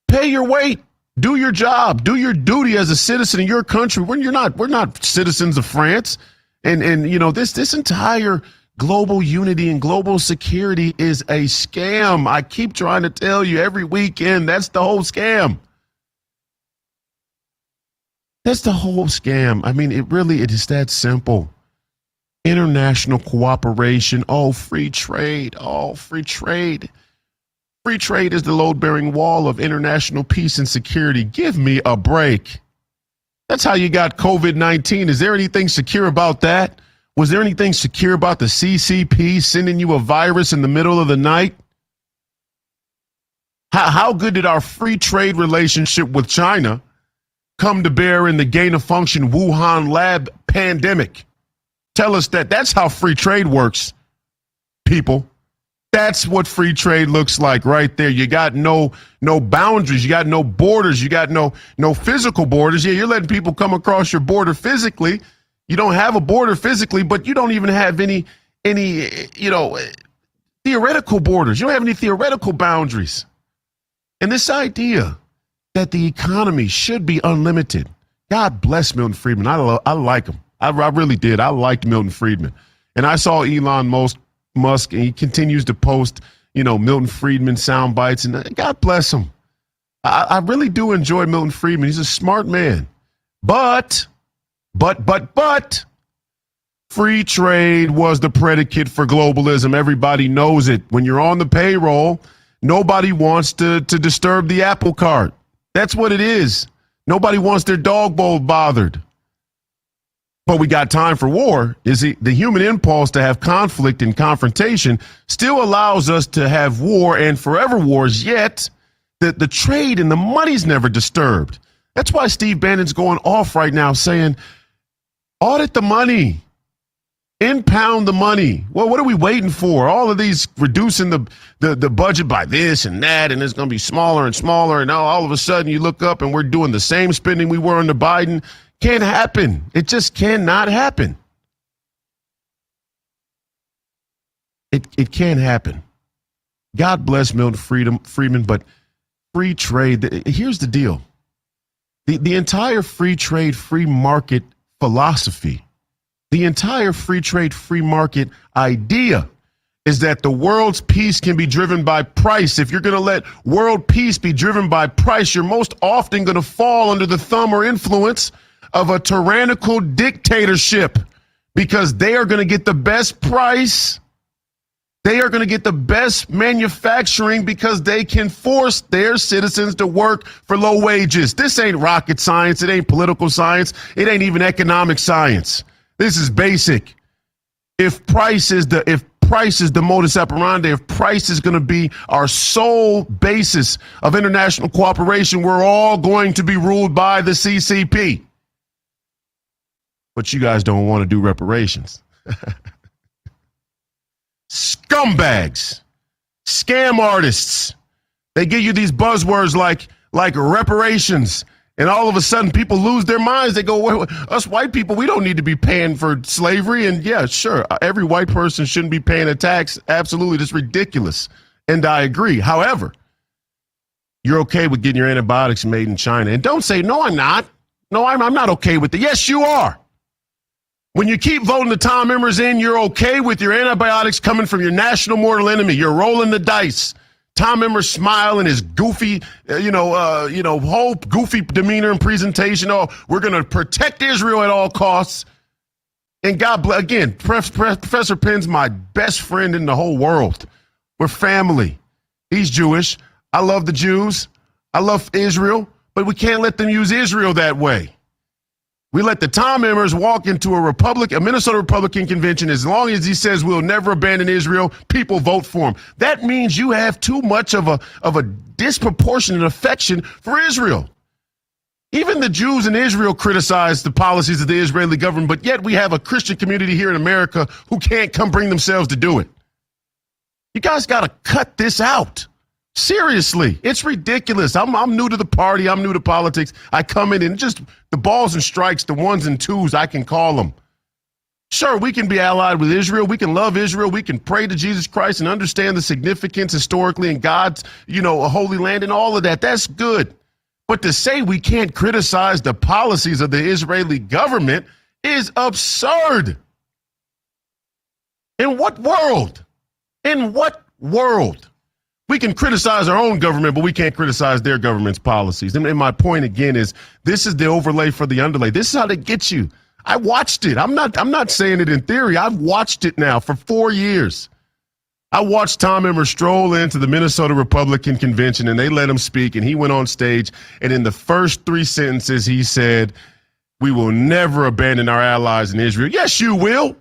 Pay your weight. Do your job. Do your duty as a citizen of your country. We're not citizens of France. And this entire global unity and global security is a scam. I keep trying to tell you every weekend, that's the whole scam. That's the whole scam. I mean, it is that simple. International cooperation. Oh, free trade. Oh, free trade. Free trade is the load-bearing wall of international peace and security. Give me a break. That's how you got COVID-19. Is there anything secure about that? Was there anything secure about the CCP sending you a virus in the middle of the night? How good did our free trade relationship with China come to bear in the gain-of-function Wuhan lab pandemic? Tell us that's how free trade works, people. That's what free trade looks like right there. You got no boundaries. You got no borders. You got no physical borders. Yeah, you're letting people come across your border physically. You don't have a border physically, but you don't even have any theoretical borders. You don't have any theoretical boundaries. And this idea that the economy should be unlimited. God bless Milton Friedman. I like him. I really did. I liked Milton Friedman. And I saw Elon Musk, and he continues to post, Milton Friedman sound bites, and God bless him. I really do enjoy Milton Friedman. He's a smart man. But free trade was the predicate for globalism. Everybody knows it. When you're on the payroll, nobody wants to disturb the apple cart. That's what it is. Nobody wants their dog bowl bothered. But we got time for war. The human impulse to have conflict and confrontation still allows us to have war and forever wars, yet the trade and the money's never disturbed. That's why Steve Bannon's going off right now saying, audit the money. Impound the money. Well, what are we waiting for? All of these reducing the budget by this and that, and it's going to be smaller and smaller. And now all of a sudden you look up and we're doing the same spending we were under Biden. Can't happen. It just cannot happen. It can't happen. God bless Milton Friedman, but free trade, here's the deal. The entire free trade, free market philosophy, the entire free trade, free market idea is that the world's peace can be driven by price. If you're going to let world peace be driven by price, you're most often going to fall under the thumb or influence of a tyrannical dictatorship because they are going to get the best price. They are going to get the best manufacturing because they can force their citizens to work for low wages. This ain't rocket science. It ain't political science. It ain't even economic science. This is basic. If price is the modus operandi, if price is going to be our sole basis of international cooperation, we're all going to be ruled by the CCP. But you guys don't want to do reparations. Scumbags, scam artists. They give you these buzzwords like reparations, and all of a sudden people lose their minds. They go, well, us white people, we don't need to be paying for slavery. And yeah, sure, every white person shouldn't be paying a tax. Absolutely, that's ridiculous. And I agree. However, you're okay with getting your antibiotics made in China. And don't say, no, I'm not. No, I'm not okay with it. Yes, you are. When you keep voting the Tom Emmers in, you're okay with your antibiotics coming from your national mortal enemy. You're rolling the dice. Tom Emmers' smile and his goofy, whole goofy demeanor and presentation. Oh, we're going to protect Israel at all costs. And God bless, again, Professor Penn's my best friend in the whole world. We're family. He's Jewish. I love the Jews. I love Israel, but we can't let them use Israel that way. We let the Tom Emmers walk into a Minnesota Republican convention. As long as he says we'll never abandon Israel, people vote for him. That means you have too much of a disproportionate affection for Israel. Even the Jews in Israel criticize the policies of the Israeli government, but yet we have a Christian community here in America who can't come bring themselves to do it. You guys got to cut this out. Seriously, it's ridiculous. I'm new to the party. I'm new to politics. I come in and just the balls and strikes, the ones and twos, I can call them. Sure, we can be allied with Israel. We can love Israel. We can pray to Jesus Christ and understand the significance historically in God's, a holy land and all of that. That's good. But to say we can't criticize the policies of the Israeli government is absurd. In what world? In what world? We can criticize our own government, but we can't criticize their government's policies. And my point again is this is the overlay for the underlay. This is how they get you. I watched it. I'm not saying it in theory. I've watched it now for 4 years. I watched Tom Emmer stroll into the Minnesota Republican Convention, and they let him speak, and he went on stage, and in the first 3 sentences, he said, we will never abandon our allies in Israel. Yes, you will.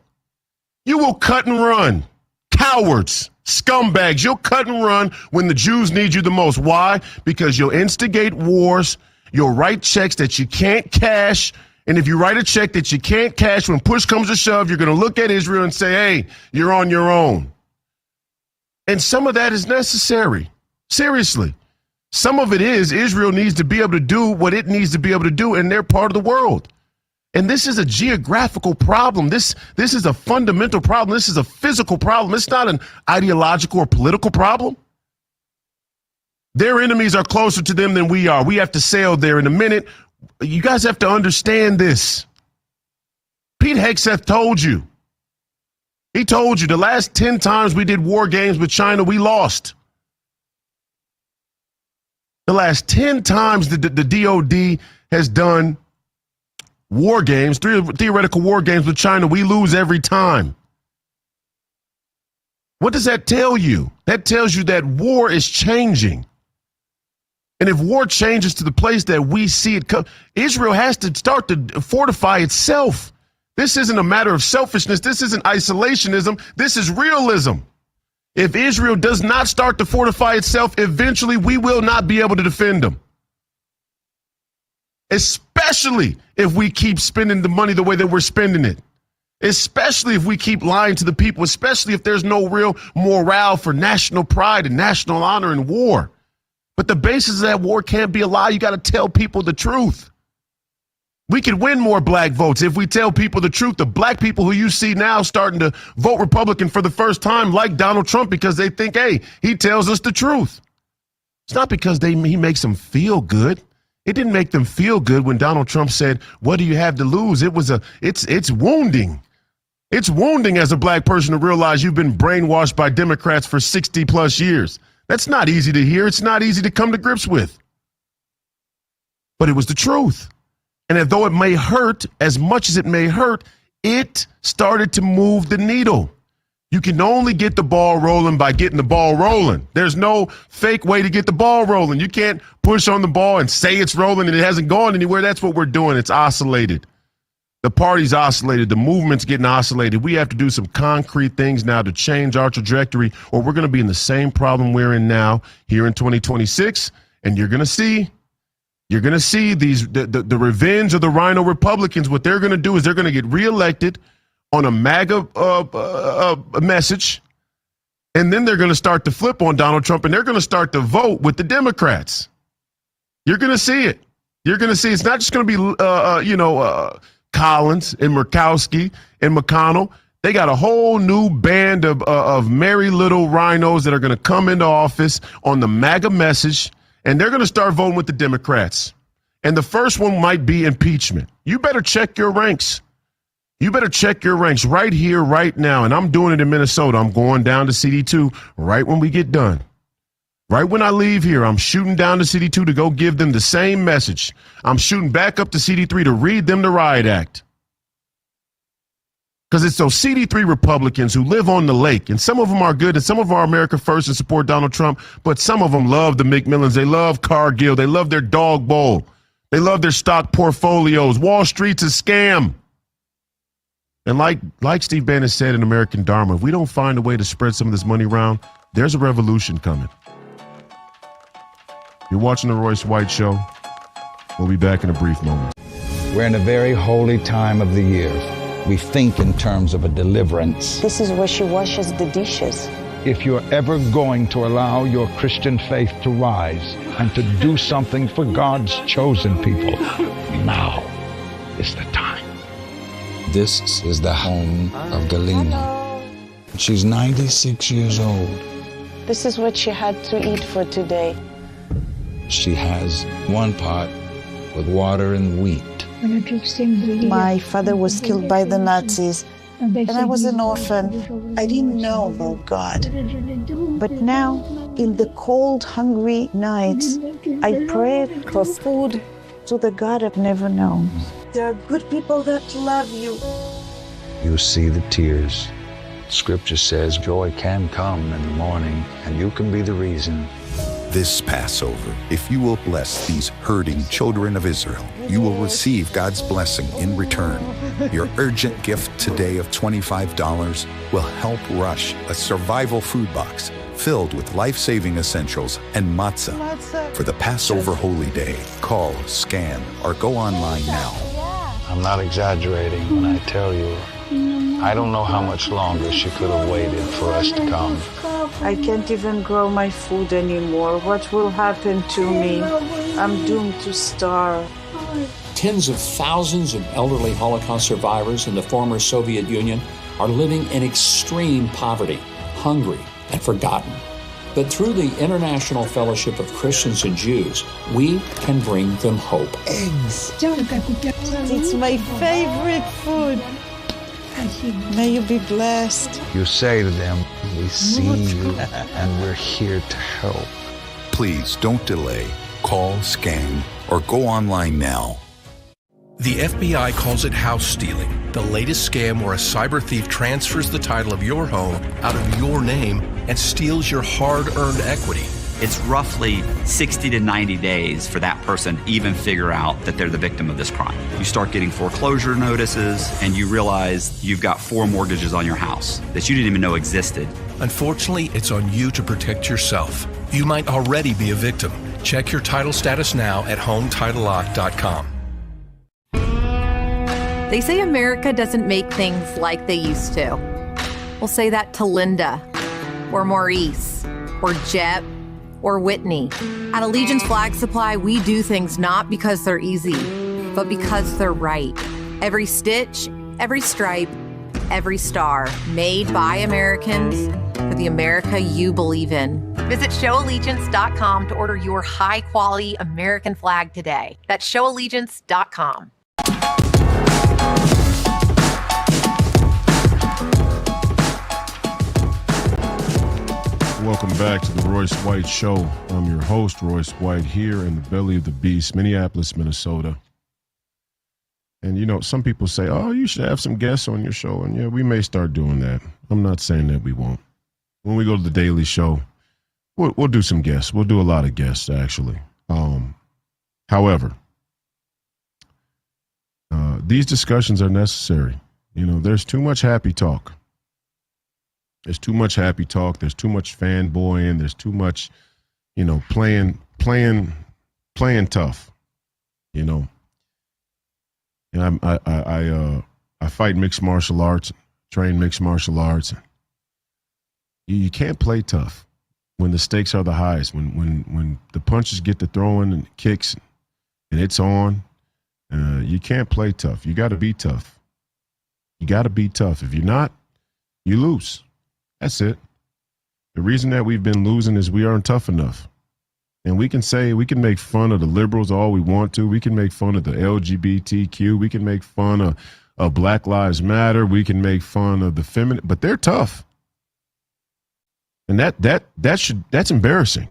You will cut and run. Cowards. Scumbags, you'll cut and run when the Jews need you the most. Why? Because you'll instigate wars, you'll write checks that you can't cash, and if you write a check that you can't cash, when push comes to shove, you're going to look at Israel and say, hey, you're on your own. And some of that is necessary. Seriously. Some of it is Israel needs to be able to do what it needs to be able to do in their part of the world. And this is a geographical problem. This is a fundamental problem. This is a physical problem. It's not an ideological or political problem. Their enemies are closer to them than we are. We have to sail there in a minute. You guys have to understand this. Pete Hegseth told you. He told you the last 10 times we did war games with China, we lost. The last 10 times the DOD has done war games, theoretical war games with China, we lose every time. What does that tell you? That tells you that war is changing. And if war changes to the place that we see it come, Israel has to start to fortify itself. This isn't a matter of selfishness. This isn't isolationism. This is realism. If Israel does not start to fortify itself, eventually we will not be able to defend them. Especially if we keep spending the money the way that we're spending it. especially if we keep lying to the people, especially if there's no real morale for national pride and national honor in war. But the basis of that war can't be a lie. You got to tell people the truth. We could win more black votes if we tell people the truth. The black people who you see now starting to vote Republican for the first time like Donald Trump because they think, hey, he tells us the truth. It's not because he makes them feel good. It didn't make them feel good when Donald Trump said, what do you have to lose? It's wounding. It's wounding as a black person to realize you've been brainwashed by Democrats for 60 plus years. That's not easy to hear. It's not easy to come to grips with. But it was the truth. And though it may hurt, as much as it may hurt, it started to move the needle. You can only get the ball rolling by getting the ball rolling. There's no fake way to get the ball rolling. You can't push on the ball and say it's rolling and it hasn't gone anywhere. That's what we're doing. It's oscillated. The party's oscillated. The movement's getting oscillated. We have to do some concrete things now to change our trajectory, or we're going to be in the same problem we're in now here in 2026. And you're going to see the revenge of the Rhino Republicans. What they're going to do is they're going to get reelected on a MAGA message, and then they're going to start to flip on Donald Trump, and they're going to start to vote with the Democrats. You're going to see it. You're going to see it's not just going to be Collins and Murkowski and McConnell. They got a whole new band of merry little rhinos that are going to come into office on the MAGA message, and they're going to start voting with the Democrats. And the first one might be impeachment. You better check your ranks. You better check your ranks right here, right now. And I'm doing it in Minnesota. I'm going down to CD2 right when we get done. Right when I leave here, I'm shooting down to CD2 to go give them the same message. I'm shooting back up to CD3 to read them the riot act. Because it's those CD3 Republicans who live on the lake, and some of them are good, and some of them are America First and support Donald Trump, but some of them love the McMillans. They love Cargill. They love their dog bowl. They love their stock portfolios. Wall Street's a scam. And like Steve Bannon said in American Dharma, if we don't find a way to spread some of this money around, there's a revolution coming. You're watching the Royce White Show. We'll be back in a brief moment. We're in a very holy time of the year. We think in terms of a deliverance. This is where she washes the dishes. If you're ever going to allow your Christian faith to rise and to do something for God's chosen people, now is the time. This is the home of Galina. She's 96 years old. This is what she had to eat for today. She has one pot with water and wheat. My father was killed by the Nazis, and I was an orphan. I didn't know about God. But now, in the cold, hungry nights, I prayed for food to the God I've never known. There are good people that love you. You see the tears. Scripture says joy can come in the morning, and you can be the reason. This Passover, if you will bless these hurting children of Israel, you will receive God's blessing in return. Your urgent gift today of $25 will help rush a survival food box filled with life-saving essentials and matzah for the Passover holy day. Call, scan, or go online now. I'm not exaggerating when I tell you, I don't know how much longer she could have waited for us to come. I can't even grow my food anymore. What will happen to me? I'm doomed to starve. Tens of thousands of elderly Holocaust survivors in the former Soviet Union are living in extreme poverty, hungry, and forgotten. But through the International Fellowship of Christians and Jews, we can bring them hope. Eggs. It's my favorite food. May you be blessed. You say to them, we see you and we're here to help. Please don't delay. Call, scan, or go online now. The FBI calls it house stealing, the latest scam where a cyber thief transfers the title of your home out of your name and steals your hard-earned equity. It's roughly 60 to 90 days for that person to even figure out that they're the victim of this crime. You start getting foreclosure notices, and you realize you've got 4 mortgages on your house that you didn't even know existed. Unfortunately, it's on you to protect yourself. You might already be a victim. Check your title status now at HomeTitleLock.com. They say America doesn't make things like they used to. We'll say that to Linda, or Maurice, or Jep, or Whitney. At Allegiance Flag Supply, we do things not because they're easy, but because they're right. Every stitch, every stripe, every star, made by Americans for the America you believe in. Visit showallegiance.com to order your high-quality American flag today. That's showallegiance.com. Welcome back to the Royce White Show. I'm your host, Royce White, here in the belly of the beast, Minneapolis, Minnesota. And, you know, some people say, oh, you should have some guests on your show. And, yeah, we may start doing that. I'm not saying that we won't. When we go to the Daily Show, we'll do some guests. We'll do a lot of guests, actually. However, these discussions are necessary. You know, there's too much happy talk. There's too much happy talk. There's too much fanboying. There's too much, you know, playing tough. You know, and I fight mixed martial arts, train mixed martial arts. You can't play tough when the stakes are the highest. When the punches get to throwing and kicks, and it's on. You can't play tough. You got to be tough. You got to be tough. If you're not, you lose. That's it. The reason that we've been losing is we aren't tough enough. And we can make fun of the liberals all we want to. We can make fun of the LGBTQ. We can make fun of Black Lives Matter. We can make fun of the feminine, but they're tough. And that's embarrassing.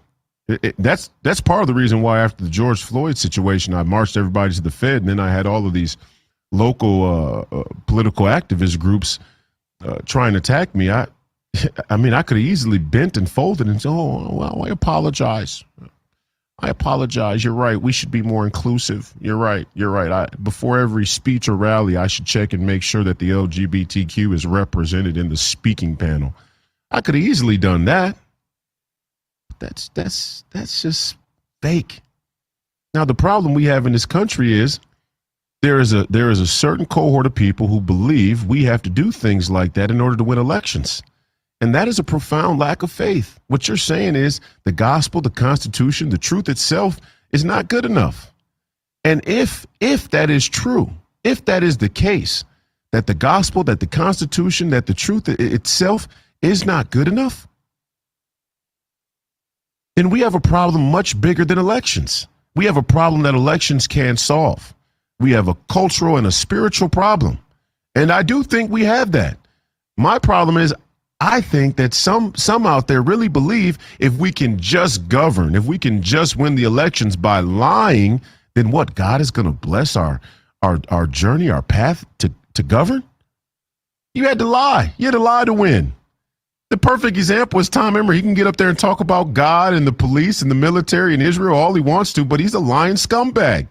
That's part of the reason why after the George Floyd situation, I marched everybody to the Fed, and then I had all of these local political activist groups trying to attack me. I mean, I could have easily bent and folded and said, oh, well, I apologize. I apologize. You're right. We should be more inclusive. You're right. Before every speech or rally, I should check and make sure that the LGBTQ is represented in the speaking panel. I could have easily done that. That's just fake. Now, the problem we have in this country is there is a certain cohort of people who believe we have to do things like that in order to win elections. And that is a profound lack of faith. What you're saying is the gospel, the Constitution, the truth itself is not good enough. And if that is true, if that is the case, that the gospel, that the Constitution, that the truth itself is not good enough, then we have a problem much bigger than elections. We have a problem that elections can't solve. We have a cultural and a spiritual problem. And I do think we have that. My problem is I think that some out there really believe if we can just govern, if we can just win the elections by lying, then what? God is going to bless our journey, our path to govern? You had to lie. You had to lie to win. The perfect example is Tom Emmer. He can get up there and talk about God and the police and the military and Israel all he wants to, but he's a lying scumbag.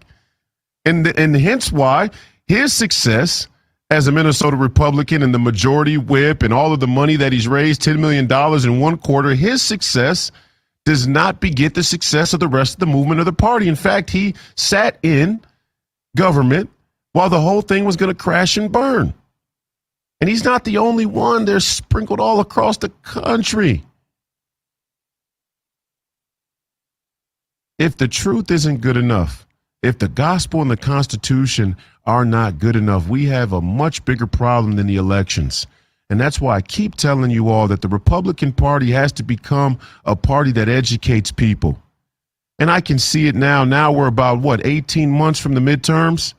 And hence why his success as a Minnesota Republican and the majority whip and all of the money that he's raised, $10 million in one quarter, his success does not beget the success of the rest of the movement of the party. In fact, he sat in government while the whole thing was going to crash and burn. And he's not the only one. They're sprinkled all across the country. If the truth isn't good enough, if the gospel and the Constitution are not good enough, we have a much bigger problem than the elections. And that's why I keep telling you all that the Republican Party has to become a party that educates people. And I can see it now. Now we're about, 18 months from the midterms?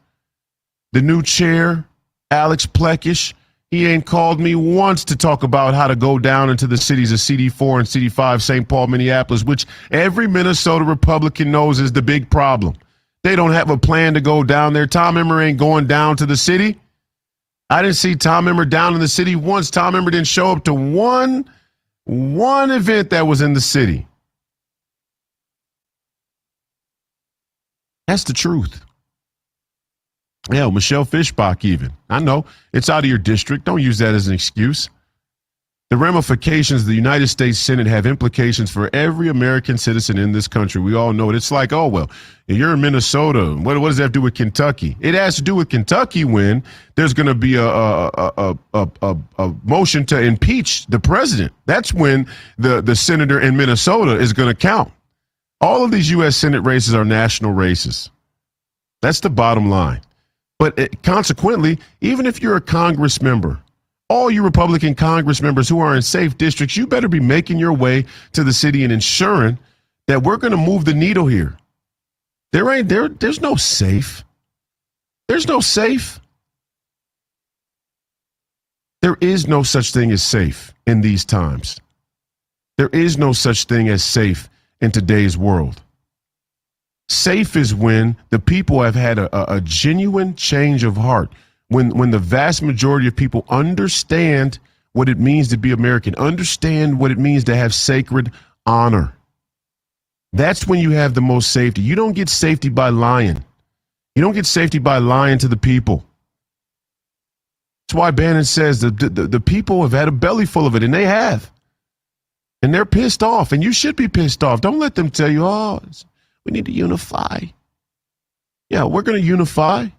The new chair, Alex Plekish, he ain't called me once to talk about how to go down into the cities of CD4 and CD5, St. Paul, Minneapolis, which every Minnesota Republican knows is the big problem. They don't have a plan to go down there. Tom Emmer ain't going down to the city. I didn't see Tom Emmer down in the city once. Tom Emmer didn't show up to one event that was in the city. That's the truth. Yeah, Michelle Fishbach even. I know it's out of your district. Don't use that as an excuse. The ramifications of the United States Senate have implications for every American citizen in this country. We all know it. It's like, oh, well, you're in Minnesota. What does that have to do with Kentucky? It has to do with Kentucky when there's going to be a motion to impeach the president. That's when the senator in Minnesota is going to count. All of these U.S. Senate races are national races. That's the bottom line. But consequently, even if you're a Congress member, all you Republican Congress members who are in safe districts, you better be making your way to the city and ensuring that we're going to move the needle here. There's no safe. There's no safe. There is no such thing as safe in these times. There is no such thing as safe in today's world. Safe is when the people have had a genuine change of heart. When the vast majority of people understand what it means to be American, understand what it means to have sacred honor. That's when you have the most safety. You don't get safety by lying. You don't get safety by lying to the people. That's why Bannon says the people have had a belly full of it, and they have. And they're pissed off, and you should be pissed off. Don't let them tell you, oh, we need to unify. Yeah, we're going to unify.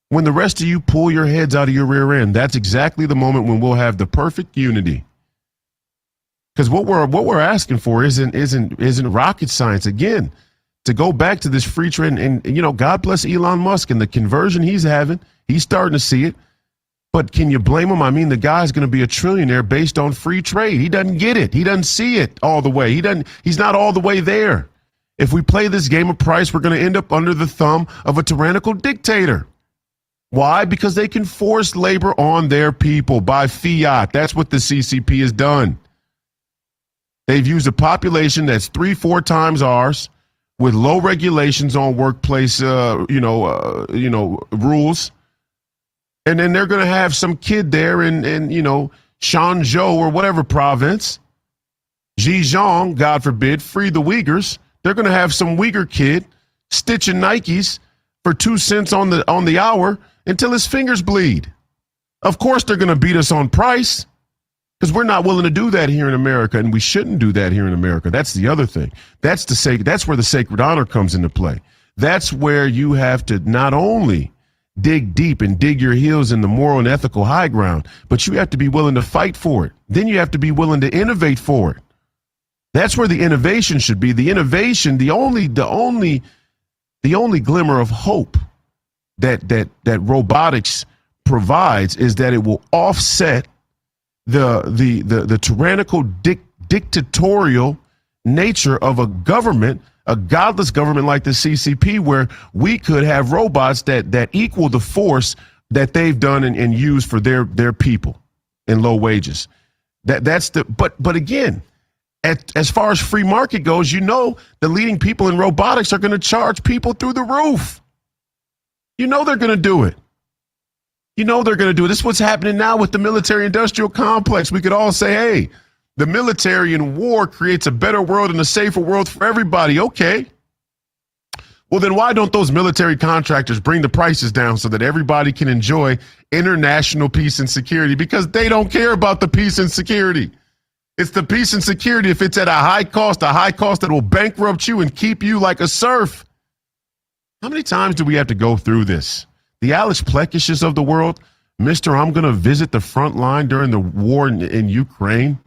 When the rest of you pull your heads out of your rear end, that's exactly the moment when we'll have the perfect unity. Because what we're asking for isn't rocket science. Again, to go back to this free trade, and you know, God bless Elon Musk and the conversion he's having. He's starting to see it. But can you blame him? I mean, the guy's going to be a trillionaire based on free trade. He doesn't get it. He doesn't see it all the way. He's not all the way there. If we play this game of price, we're going to end up under the thumb of a tyrannical dictator. Why? Because they can force labor on their people by fiat. That's what the CCP has done. They've used a population that's 3-4 times ours, with low regulations on workplace, rules, and then they're going to have some kid there in Shanzhou or whatever province, Xinjiang, God forbid, free the Uyghurs. They're going to have some Uyghur kid stitching Nikes for 2 cents on the hour until his fingers bleed. Of course they're going to beat us on price because we're not willing to do that here in America, and we shouldn't do that here in America. That's the other thing. That's where the sacred honor comes into play. That's where you have to not only dig deep and dig your heels in the moral and ethical high ground, but you have to be willing to fight for it. Then you have to be willing to innovate for it. That's where the innovation should be. The innovation, the only glimmer of hope that robotics provides is that it will offset the tyrannical dictatorial nature of a government, a godless government like the CCP, where we could have robots that equal the force that they've done and used for their people in low wages. But again, as far as free market goes, the leading people in robotics are going to charge people through the roof. They're going to do it. This is what's happening now with the military-industrial complex. We could all say, hey, the military and war creates a better world and a safer world for everybody. Okay. Well, then why don't those military contractors bring the prices down so that everybody can enjoy international peace and security? Because they don't care about the peace and security. It's the peace and security if it's at a high cost that will bankrupt you and keep you like a serf. How many times do we have to go through this? The Alex Plekishes of the world, Mr. I'm going to visit the front line during the war in Ukraine.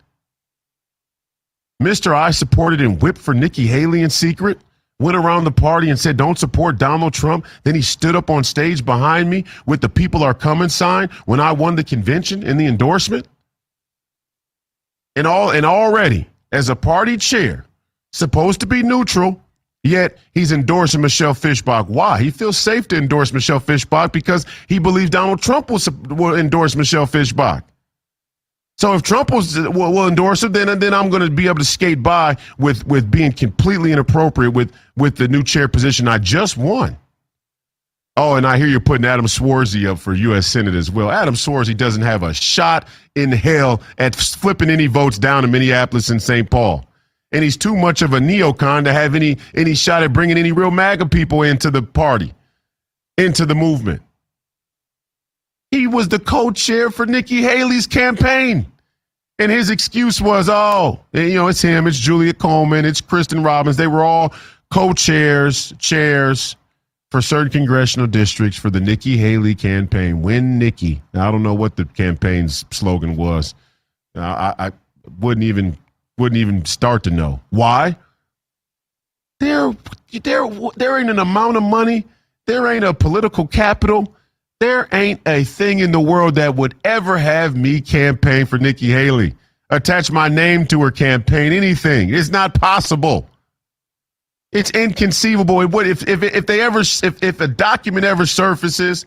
Mr. I supported and whipped for Nikki Haley in secret, went around the party and said, don't support Donald Trump. Then he stood up on stage behind me with the People Are Coming sign when I won the convention and the endorsement. And already, as a party chair, supposed to be neutral, yet he's endorsing Michelle Fischbach. Why? He feels safe to endorse Michelle Fischbach because he believes Donald Trump will endorse Michelle Fischbach. So if Trump will endorse her, then I'm going to be able to skate by with being completely inappropriate with the new chair position I just won. Oh, and I hear you're putting Adam Swarzy up for U.S. Senate as well. Adam Swarzy doesn't have a shot in hell at flipping any votes down in Minneapolis and St. Paul. And he's too much of a neocon to have any shot at bringing any real MAGA people into the party, into the movement. He was the co-chair for Nikki Haley's campaign. And his excuse was, it's him, it's Juliet Coleman, it's Kristen Robbins. They were all chairs for certain congressional districts for the Nikki Haley campaign. Win Nikki. Now, I don't know what the campaign's slogan was. I wouldn't even start to know. Why? There ain't an amount of money. There ain't a political capital. There ain't a thing in the world that would ever have me campaign for Nikki Haley, attach my name to her campaign, anything. It's not possible. It's inconceivable. It would if a document ever surfaces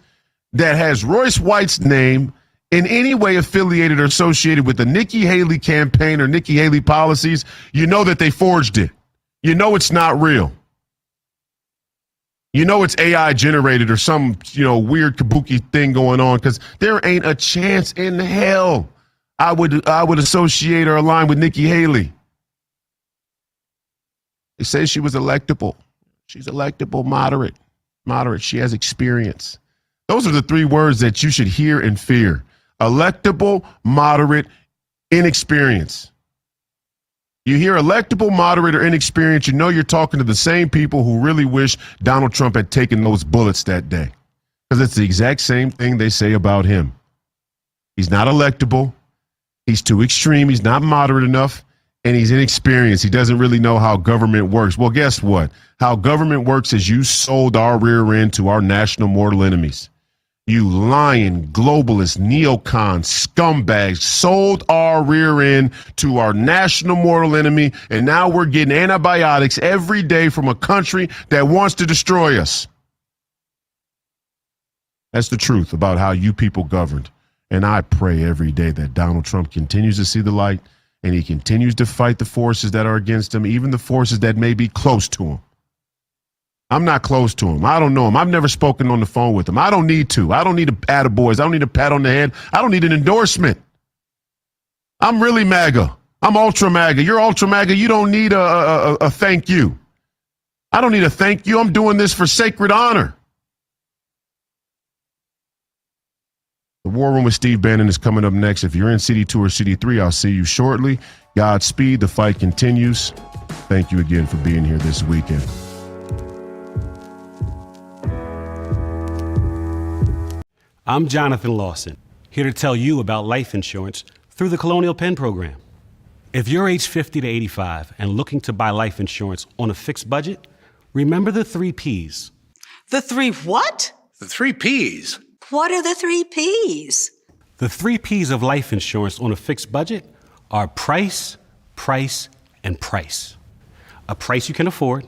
that has Royce White's name in any way affiliated or associated with the Nikki Haley campaign or Nikki Haley policies, you know that they forged it. You know it's not real. You know it's AI generated or some, weird kabuki thing going on, because there ain't a chance in hell I would associate or align with Nikki Haley. They say she was electable. She's electable, moderate. She has experience. Those are the three words that you should hear and fear. Electable, moderate, inexperience. You hear electable, moderate, or inexperienced, you know you're talking to the same people who really wish Donald Trump had taken those bullets that day. Because it's the exact same thing they say about him. He's not electable. He's too extreme. He's not moderate enough. And he's inexperienced. He doesn't really know how government works. Well, guess what? How government works is you sold our rear end to our national mortal enemies. You lying, globalist, neocon, scumbags sold our rear end to our national mortal enemy, and now we're getting antibiotics every day from a country that wants to destroy us. That's the truth about how you people governed. And I pray every day that Donald Trump continues to see the light and he continues to fight the forces that are against him, even the forces that may be close to him. I'm not close to him. I don't know him. I've never spoken on the phone with him. I don't need to. I don't need a attaboys. I don't need a pat on the head. I don't need an endorsement. I'm really MAGA. I'm ultra MAGA. You're ultra MAGA. You don't need a thank you. I don't need a thank you. I'm doing this for sacred honor. The War Room with Steve Bannon is coming up next. If you're in CD2 or CD3, I'll see you shortly. Godspeed. The fight continues. Thank you again for being here this weekend. I'm Jonathan Lawson, here to tell you about life insurance through the Colonial Penn program. If you're age 50 to 85 and looking to buy life insurance on a fixed budget, remember the 3 Ps. The 3 what? The 3 Ps. What are the 3 Ps? The 3 Ps of life insurance on a fixed budget are price, price, and price. A price you can afford,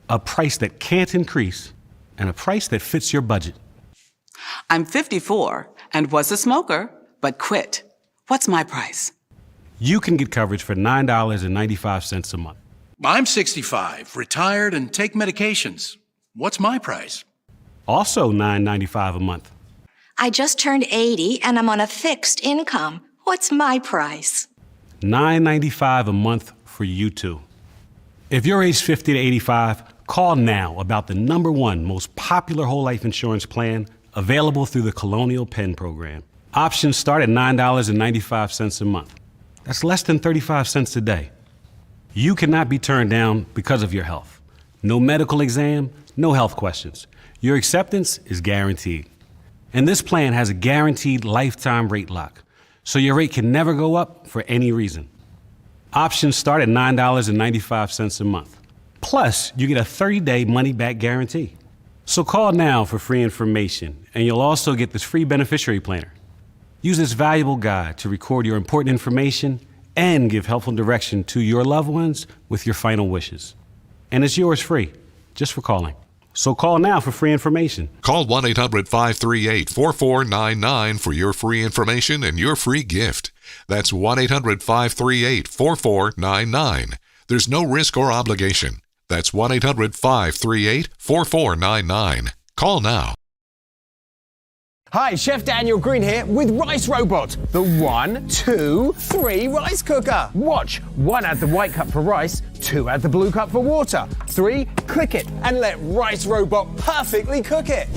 a price that can't increase, and a price that fits your budget. I'm 54 and was a smoker, but quit. What's my price? You can get coverage for $9.95 a month. I'm 65, retired, and take medications. What's my price? Also $9.95 a month. I just turned 80 and I'm on a fixed income. What's my price? $9.95 a month for you too. If you're age 50 to 85, call now about the #1 most popular whole life insurance plan available through the Colonial Penn program. Options start at $9.95 a month. That's less than 35 cents a day. You cannot be turned down because of your health. No medical exam, no health questions. Your acceptance is guaranteed. And this plan has a guaranteed lifetime rate lock, so your rate can never go up for any reason. Options start at $9.95 a month. Plus, you get a 30-day money-back guarantee. So call now for free information, and you'll also get this free beneficiary planner. Use this valuable guide to record your important information and give helpful direction to your loved ones with your final wishes. And it's yours free, just for calling. So call now for free information. Call 1-800-538-4499 for your free information and your free gift. That's 1-800-538-4499. There's no risk or obligation. That's 1-800-538-4499. Call now. Hi, Chef Daniel Green here with Rice Robot, the 1, 2, 3 rice cooker. Watch. 1, add the white cup for rice. 2, add the blue cup for water. 3, click it and let Rice Robot perfectly cook it.